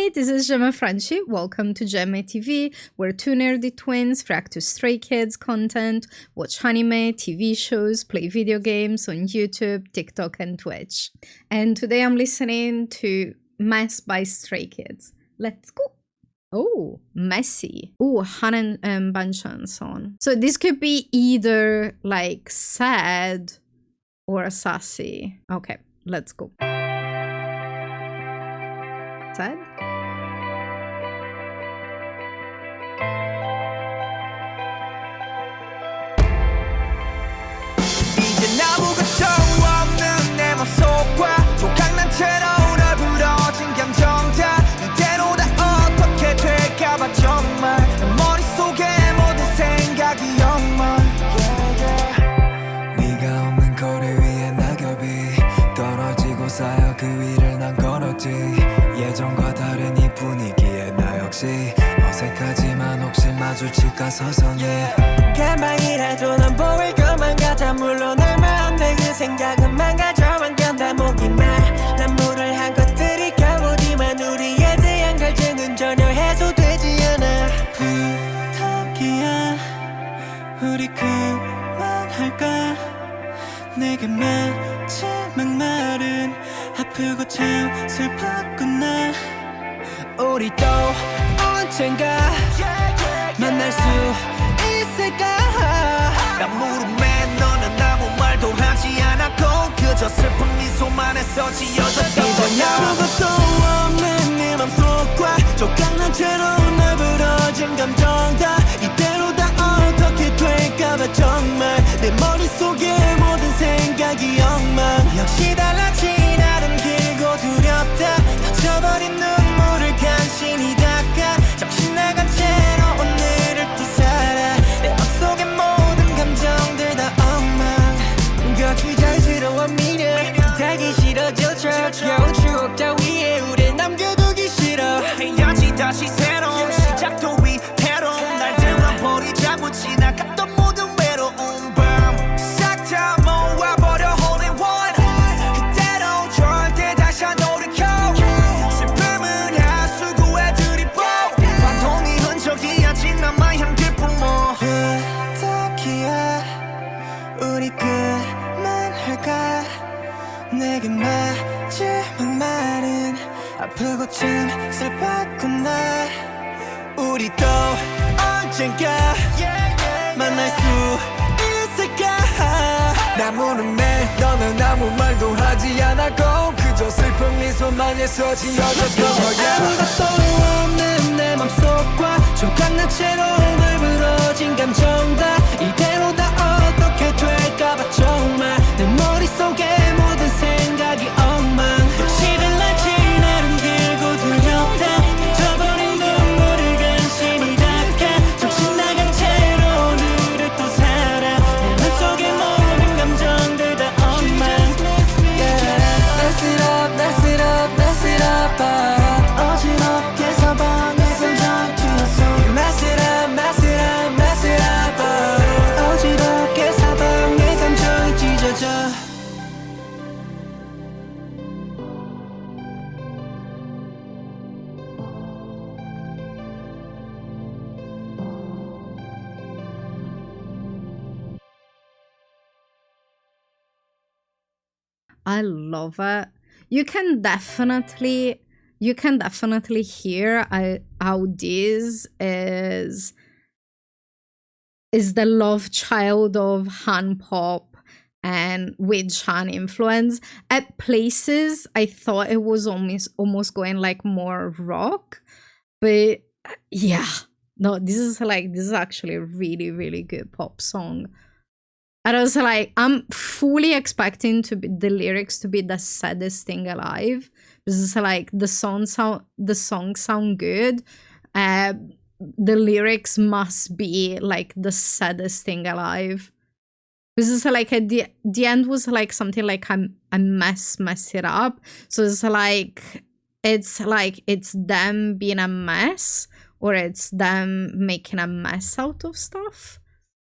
Hi, this is Gemma Franchi. Welcome to Gemma TV, where two nerdy twins react to Stray Kids content, watch anime, TV shows, play video games on YouTube, TikTok, and Twitch. And today I'm listening to Mess by Stray Kids. Let's go! Oh, messy. Oh, Han and Banchan song. So this could be either like sad or sassy. Okay, let's go. Sad? 이제 나무가 없는 내 맘속과 조각난 채로 널 부러진 감정들 이대로 다 어떻게 될까봐 정말 내 머릿속에 모든 생각이 엉망 네가 없는 거리 위에 낙엽이 떨어지고 쌓여 그 위를 난 걸었지 예전과 다른 이 분위기에 나 역시 어색하지만 혹시 마주칠까 서성해 가만히라도 넌 보일 것만 같아 물론 얼마 안 돼 그 생각은 망가져만 견다보기만 난 물을 한 것들이 가오지만 우리에 대한 갈증은 전혀 해소되지 않아 부탁이야 우리 그만할까 내게 마지막 말은 아프고 참 슬펐구나 우리 또 언젠가 만날 수 있을까 난 무릎에 너는 아무 말도 하지 않았고 그저 슬픈 미소만 해서 지어졌던 거야 아무것도 없는 네 맘속과 조각난 채로 날 부러진 감정 다 이대로 다 어떻게 될까봐 정말 내 머릿속에 모든 생각이 엉망 역시 달라진 나름 길고 두렵다 다쳐버린 눈물을 간신히 닦아 정신 나간 채로 오늘을 또 살아 내 맘속에 모든 감정들 다 엉망 겉이 자연스러워 미련 달기 싫어져 겨우 추억 따위에 우릴 남겨두기 싫어 헤어지 다시 새로운 시작도 위태로운 날들만 버리자고 지나갔던 모든 외로운 밤 싹 다 모아버려 all in one 그대로 절대 다시 안 돌이켜 슬픔은 하수구에 들이부 반동이 흔적이 아직 남아 향길 뿜어 부탁이야 우리 그만할까 내게 마지막 말은 아프고 참 슬펐구나 우리 또 언젠가 만날 수 있을까 나 무릎에 너는 아무 말도 하지 않았고 그저 슬픈 미소만 해서 지어졌던 거야 아무것도 없는 내 맘속과 조각난 채로 널 부러진 감정 다 이대로 다 어떻게 될까봐 정말 내 머릿속에 모든 생각이 엉망 시를 날지 나름 길고 두렵다 젖어버린 눈물을 간신히 닦아 정신 나간 채로 오늘을 또 살아 내 맘속에 모든 감정들 다 엉망 Mess it up, mess it up, mess it up 어지럽게 사방에 감정 튀었어 Mess it up, mess it up, mess it up 어지럽게 사방에 감정이 찢어져 I love it. You can definitely hear how this is the love child of Han pop and with Han influence. At places I thought it was almost going like more rock, but yeah, no, this is actually a really, really good pop song. And I was like, I'm fully expecting the lyrics to be the saddest thing alive. This is like the songs sound good. The lyrics must be like the saddest thing alive. This is like at the end was like something like I mess it up. So it's them being a mess, or it's them making a mess out of stuff.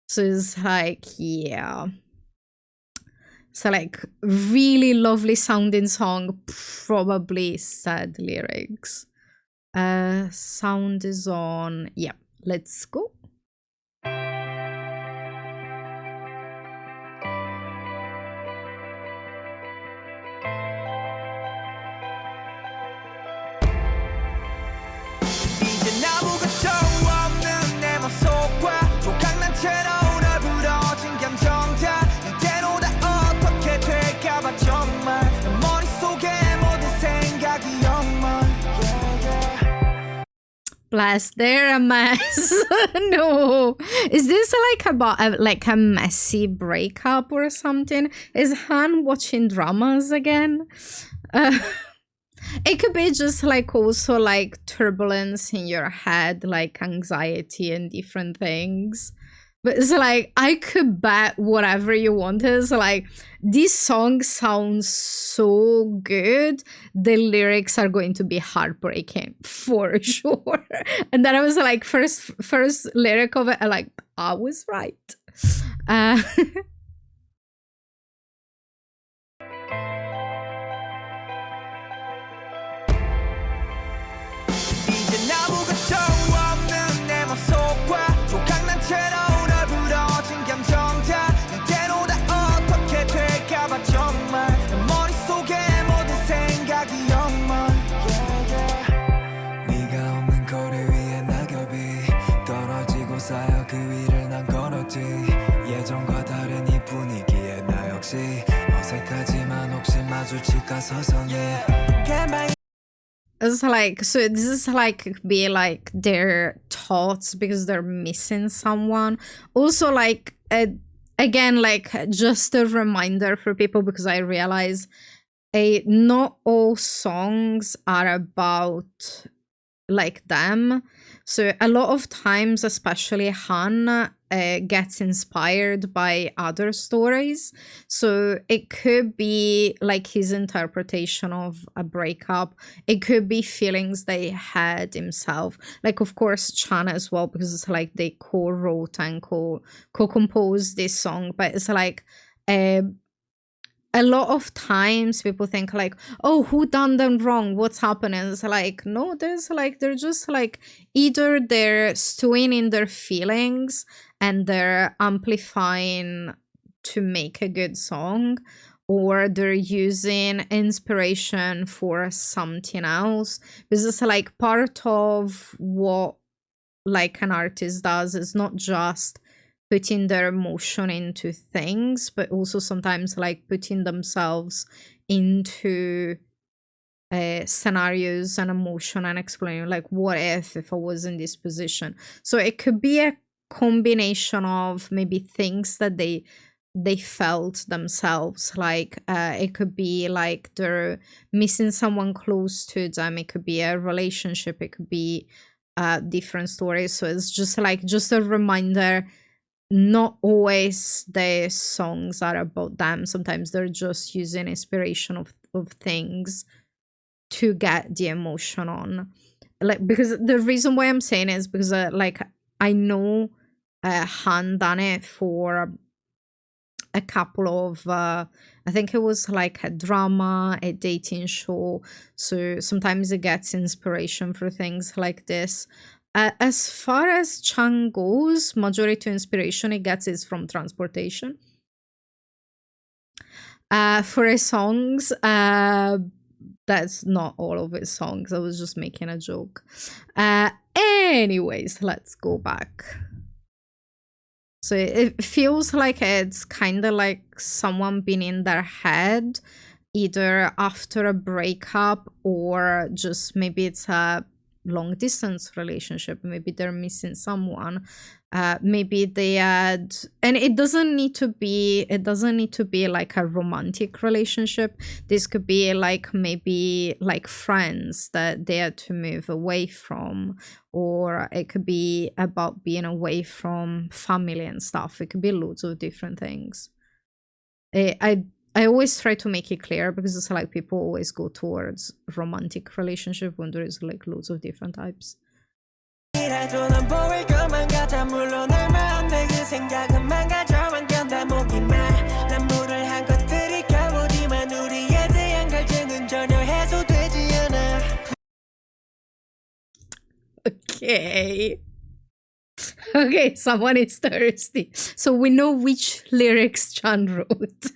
So it's like, yeah. So like really lovely sounding song, probably sad lyrics. Sound is on. Yeah, let's go. Bless, they're a mess. No, is this like about a messy breakup or something? Is Han watching dramas again? It could be just like also like turbulence in your head, like anxiety and different things. But it's like I could bet whatever you want is like this song sounds so good. The lyrics are going to be heartbreaking for sure. And then I was like, first lyric of it, I like I was right. 쌓여 그 위를 난 걸었지 예전과 다른 이 분위기에 나 역시 어색하지만 혹시 마주칠까 서성해 It's like, so this is like be like their thoughts because they're missing someone. Also like again like just a reminder for people because I realize not all songs are about like them. So a lot of times, especially Han gets inspired by other stories. So it could be like his interpretation of a breakup. It could be feelings they had himself. Like, of course, Chan as well, because it's like they co-wrote and co-composed this song. But it's like a lot of times people think like, oh, who done them wrong? What's happening? It's like, no, there's like, they're just like, either they're stewing in their feelings and they're amplifying to make a good song, or they're using inspiration for something else. Because it's like part of what like an artist does is not just putting their emotion into things, but also sometimes like putting themselves into scenarios and emotion and explaining like what if I was in this position. So it could be a combination of maybe things that they felt themselves, like it could be like they're missing someone close to them, it could be a relationship, it could be different stories. So it's just like just a reminder, not always the songs are about them. Sometimes they're just using inspiration of things to get the emotion on. Like, because the reason why I'm saying is because like I know Han done it for a couple of I think it was like a drama, a dating show. So sometimes it gets inspiration for things like this. As far as Chang goes, majority inspiration it gets is from transportation. For his songs, that's not all of his songs. I was just making a joke. Anyways, let's go back. So it feels like it's kind of like someone being in their head, either after a breakup or just maybe it's a long distance relationship, maybe they're missing someone, maybe they had, and it doesn't need to be like a romantic relationship. This could be like maybe like friends that they had to move away from, or it could be about being away from family and stuff. It could be loads of different things. I always try to make it clear because it's like people always go towards romantic relationship when there is like loads of different types. Okay. Okay, someone is thirsty. So we know which lyrics Chan wrote.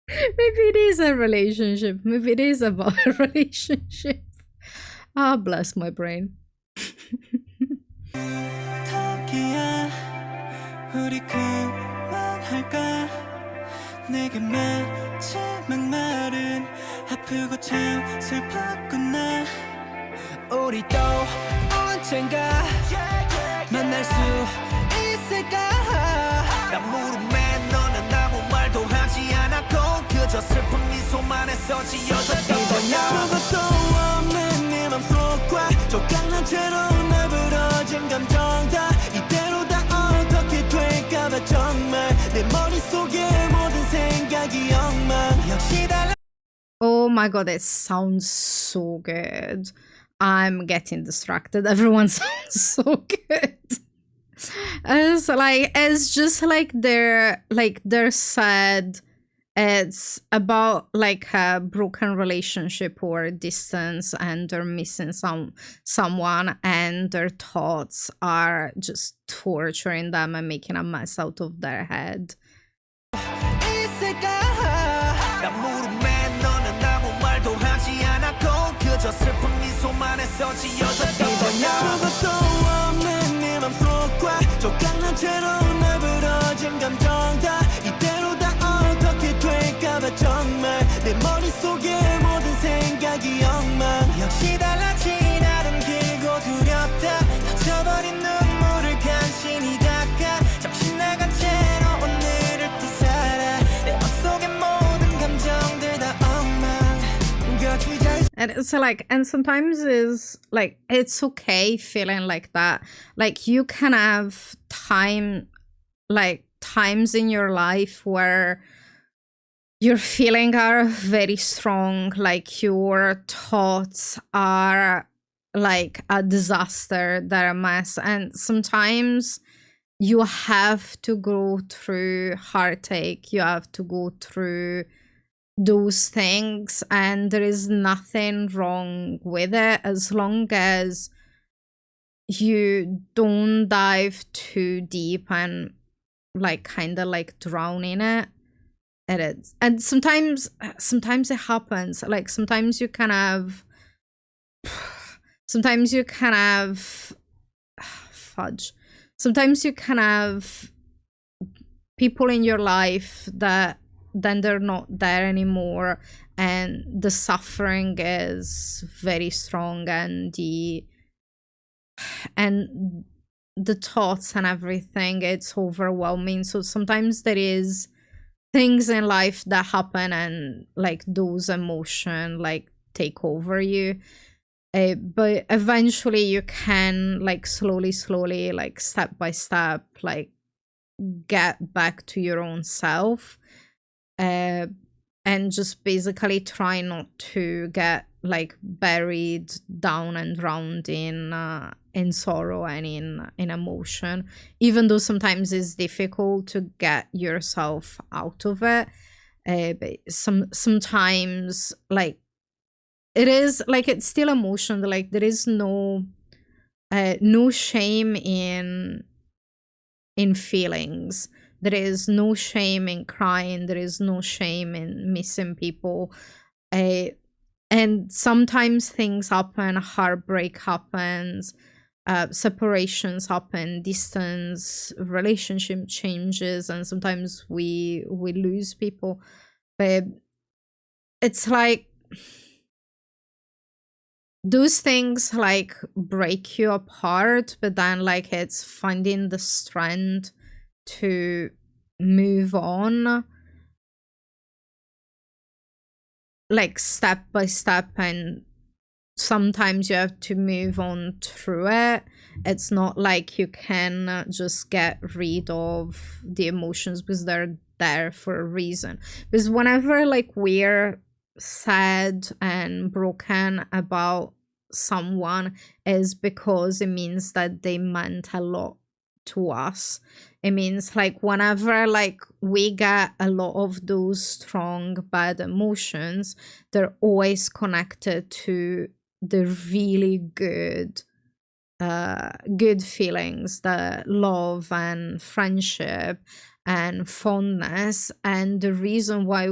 Maybe it is a relationship. Maybe it is about a relationship. Ah, bless my brain. 턱이야 우리 그만할까 내게 마지막 말은 아프고 참 슬펐구나 우리 또 언젠가 만날 수 있을까 난 물음에 너는 아무 말도 하지 않았고 그저 슬픈 미소만 했어 지어졌던 거야 아무것도 없는 네 맘속과 조각난 채로 날 부러진 감정 다 이대로 다 어떻게 될까봐 정말 내 머릿속에 모든 생각이 엉망 역시 달라 Oh my god, it sounds so good. I'm getting distracted. Everyone sounds so good. It's just like they're sad. It's about like a broken relationship or distance, and they're missing someone, and their thoughts are just torturing them and making a mess out of their head. 있을까 난 물음에 너는 아무 말도 하지 않았고 그저 슬픈 미소만 했어 지어졌던 거야 아무것도 없는 네 맘속과 조각난 채로 날 부러진 감정 다 이대로 다 어떻게 될까봐 정말 내 머릿속에 모든 생각이 엉망 역시 달라진 나름 길고 두렵다 다쳐버린 눈물을 간신히 닦아 정신 나간 채로 오늘을 또 살아 내 맘속에 모든 감정들 다 엉망 And it's like, and sometimes is like, it's okay feeling like that. Like you can have times in your life where your feelings are very strong, like your thoughts are like a disaster, they're a mess. And sometimes you have to go through heartache, you have to go through those things, and there is nothing wrong with it as long as you don't dive too deep and like kind of like drown in it. It is. And sometimes it happens. Like sometimes you can have fudge. Sometimes you can have people in your life that then they're not there anymore, and the suffering is very strong, and the thoughts and everything, it's overwhelming. So sometimes there is things in life that happen, and like those emotions like take over you. But eventually you can like slowly like step by step like get back to your own self, and just basically try not to get like buried down and drowned in sorrow and in emotion, even though sometimes it's difficult to get yourself out of it. But sometimes like it is like it's still emotion, like there is no shame in feelings. There is no shame in crying. There is no shame in missing people. And sometimes things happen, heartbreak happens, separations happen, distance, relationship changes, and sometimes we lose people. But it's like those things like break you apart, but then like it's finding the strength to move on like step by step, and sometimes you have to move on through it. It's not like you can just get rid of the emotions because they're there for a reason. Because whenever like we're sad and broken about someone, is because it means that they meant a lot to us. It means like whenever like we get a lot of those strong bad emotions, they're always connected to the really good feelings, the love and friendship and fondness. And the reason why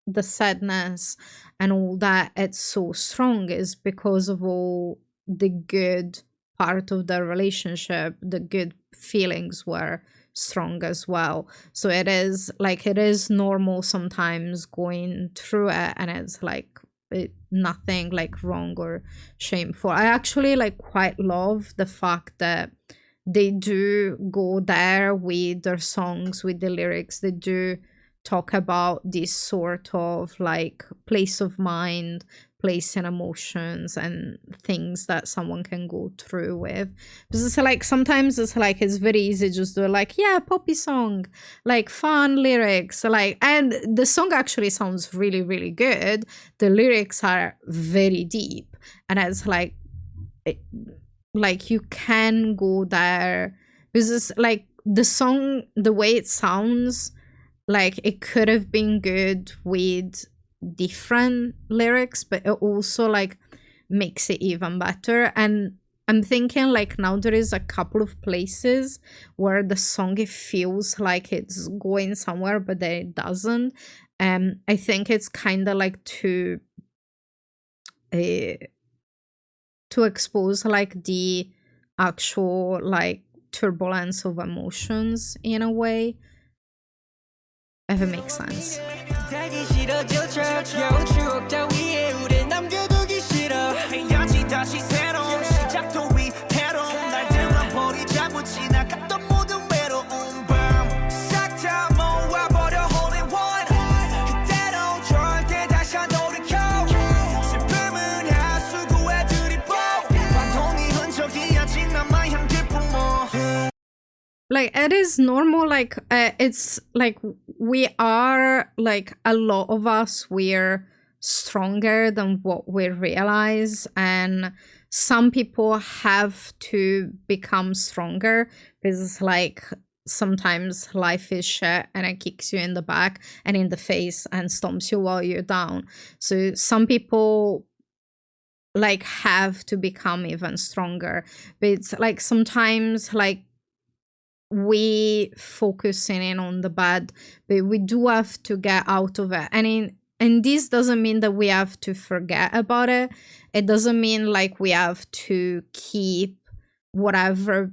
the sadness and all that, it's so strong, is because of all the good part of the relationship. The good feelings were strong as well. So it is normal sometimes going through it, and it's like nothing like wrong or shameful. I actually like quite love the fact that they do go there with their songs, with the lyrics. They do talk about this sort of like place of mind, place in emotions, and things that someone can go through with. Because it's like sometimes it's like it's very easy just to like, yeah, poppy song, like fun lyrics, like, and the song actually sounds really, really good. The lyrics are very deep, and it's like like you can go there because it's like the song, the way it sounds, like it could have been good with different lyrics, but it also like makes it even better. And I'm thinking like now there is a couple of places where the song, it feels like it's going somewhere but then it doesn't. I think it's kind of like uh, to expose like the actual like turbulence of emotions in a way, if it makes sense. Like it is normal, like it's like we are like a lot of us, we're stronger than what we realize, and some people have to become stronger because like sometimes life is shit and it kicks you in the back and in the face and stomps you while you're down. So some people like have to become even stronger, but it's like sometimes like we focusing in on the bad, but we do have to get out of it. And this doesn't mean that we have to forget about it. It doesn't mean like we have to keep whatever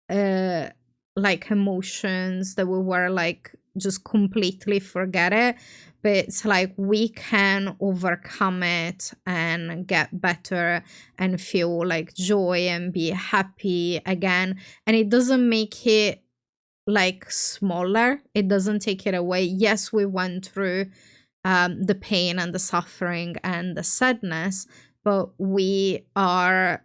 like emotions that we were like just completely forget it. But it's like we can overcome it and get better and feel like joy and be happy again. And it doesn't make it like smaller, it doesn't take it away. Yes, we went through the pain and the suffering and the sadness, but we are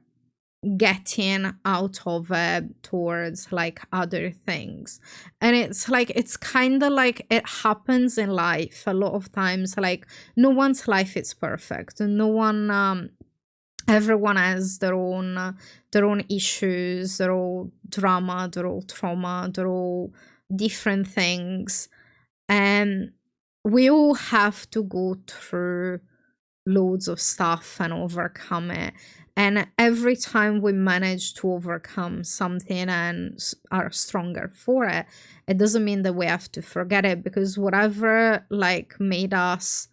getting out of it towards like other things. And it's like it's kind of like it happens in life a lot of times. Like no one's life is perfect, no one everyone has their own issues, their own drama, their own trauma, their own different things, and we all have to go through loads of stuff and overcome it. And every time we manage to overcome something and are stronger for it, it doesn't mean that we have to forget it, because whatever like made us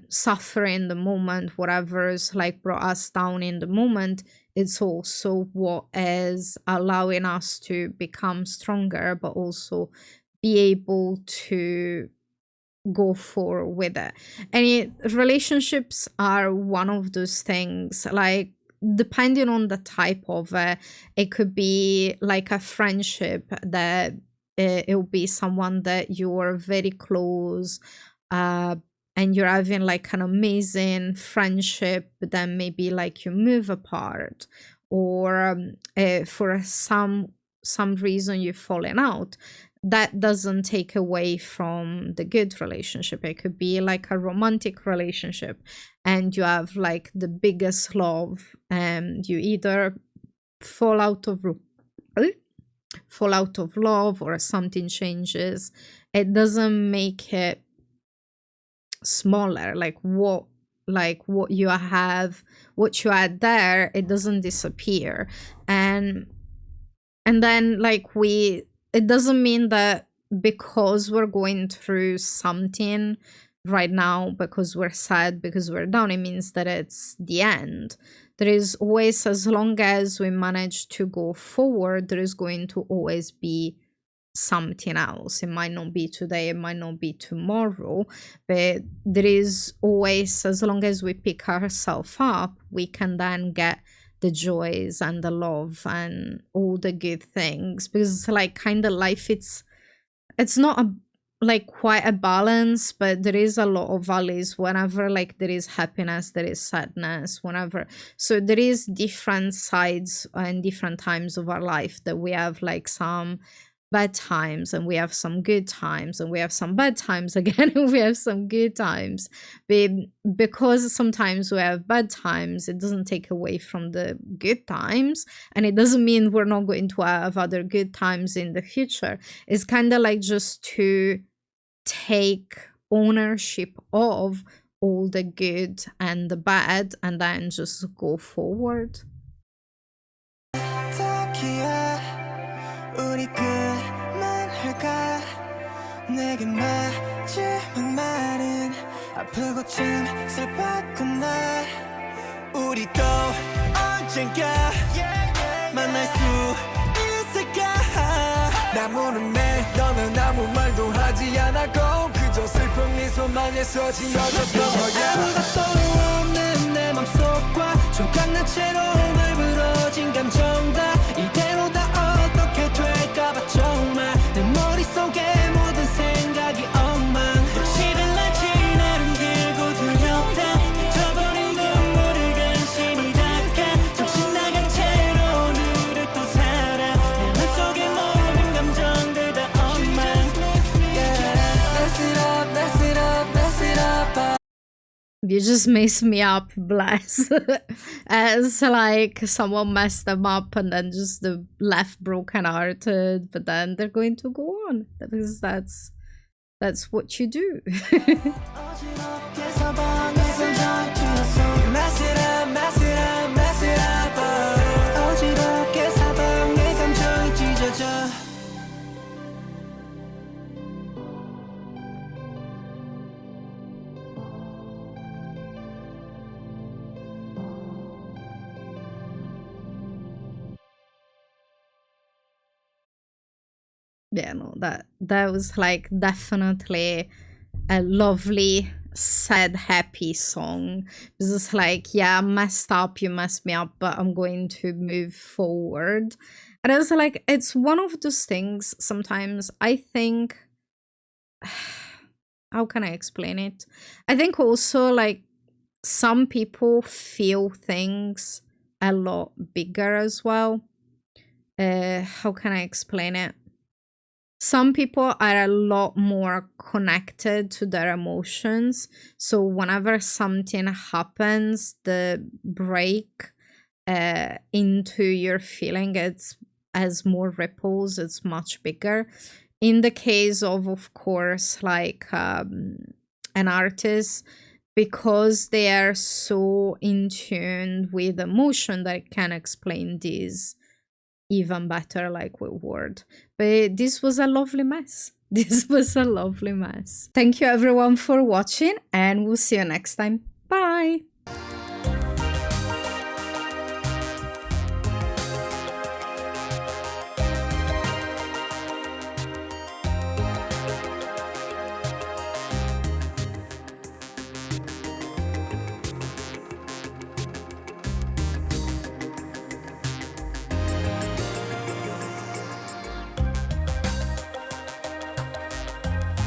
suffer in the moment, whatever's like brought us down in the moment, it's also what is allowing us to become stronger, but also be able to go for with it. Relationships are one of those things, like depending on the type of it could be like a friendship that it will be someone that you're very close and you're having like an amazing friendship, but then maybe like you move apart, or for some reason you've fallen out. That doesn't take away from the good relationship. It could be like a romantic relationship and you have like the biggest love and you either fall out of fall out of love or something changes, it doesn't make it smaller. What you have, what you had there, it doesn't disappear. And then it doesn't mean that because we're going through something right now, because we're sad, because we're down, it means that it's the end. There is always, as long as we manage to go forward, there is going to always be something else. It might not be today, it might not be tomorrow, but there is always, as long as we pick ourselves up, we can then get the joys and the love and all the good things. Because like kind of life, it's not a like quite a balance, but there is a lot of valleys. Whenever like there is happiness, there is sadness. Whenever, so there is different sides and different times of our life, that we have like some bad times and we have some good times, and we have some bad times again and we have some good times. But because sometimes we have bad times, it doesn't take away from the good times, and it doesn't mean we're not going to have other good times in the future. It's kind of like just to take ownership of all the good and the bad, and then just go forward. 우리 그만할까 내게 마지막 말은 아프고 좀 슬펐던 날 우리도 언젠가 만날 수 있을까 나무는 내 너는 아무 말도 하지 않았고 그저 슬픈 미소만에서 지어졌던 거야 아무것도 없는 내 맘속과 조각난 채로 불부러진 감정 다 이대로 다 어떻게 될까봐 정말 내 머릿속에 모든 생각이 엉망 시를 날 지나름 길고 두렵다 져버린 눈물을 간신히 닦아 정신 나간 채로 오늘을 또 살아 내 맘속에 모든 감정들 다 엉망 Mess it up, mess it up, mess it up You just mess me up, bless. As like someone messed them up and then just the left broken hearted, but then they're going to go on because that's what you do. Yeah, no, that was like definitely a lovely, sad, happy song. It's just like, yeah, I messed up, you messed me up, but I'm going to move forward. And it's like, it's one of those things sometimes I think, how can I explain it? I think also like some people feel things a lot bigger as well. How can I explain it? Some people are a lot more connected to their emotions. So whenever something happens, the break into your feeling, it's as more ripples, it's much bigger. In the case of course, like an artist, because they are so in tune with emotion, that can explain this even better, like with word. But this was a lovely mess. This was a lovely mess. Thank you everyone for watching, and we'll see you next time. Bye!